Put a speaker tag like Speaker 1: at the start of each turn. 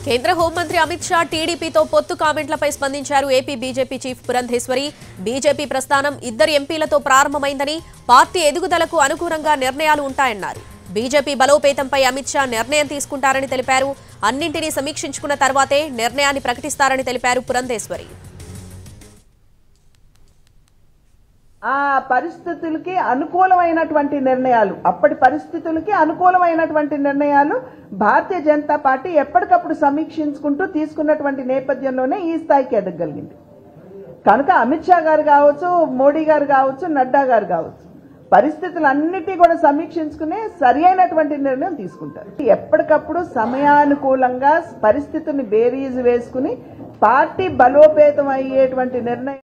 Speaker 1: కేంద్ర హోంమంత్రి అమిత్ షా టీడీపీతో పొత్తు కామెంట్లపై స్పందించారు. AP BJP chief Purandeswari BJP ప్రస్థానం ఇద్దరు ఎంపీలతో ప్రారంభమైందని, పార్టీ ఎదుగుదలకు అనుగుణంగా నిర్ణయాలు ఉంటాయన్నారు. బీజేపీ బలోపేతంపై అమిత్ షా నిర్ణయం తీసుకుంటారని తెలిపారు. అన్నింటినీ సమీక్షించుకున్న తర్వాతే నిర్ణయాన్ని ప్రకటిస్తారని తెలిపారు పురంధేశ్వరి.
Speaker 2: ఆ పరిస్థితులకి అనుకూలమైనటువంటి నిర్ణయాలు, అప్పటి పరిస్థితులకి అనుకూలమైనటువంటి నిర్ణయాలు భారతీయ జనతా పార్టీ ఎప్పటికప్పుడు సమీక్షించుకుంటూ తీసుకున్నటువంటి నేపథ్యంలోనే ఈ స్థాయికి ఎదగలిగింది. కనుక అమిత్ షా గారు కావచ్చు, మోడీ గారు కావచ్చు, నడ్డా గారు కావచ్చు, పరిస్థితులన్నిటి కూడా సమీక్షించుకునే సరి అయినటువంటి నిర్ణయం తీసుకుంటారు. ఎప్పటికప్పుడు సమయానుకూలంగా పరిస్థితుల్ని బేరీజు వేసుకుని పార్టీ బలోపేతం అయ్యేటువంటి నిర్ణయం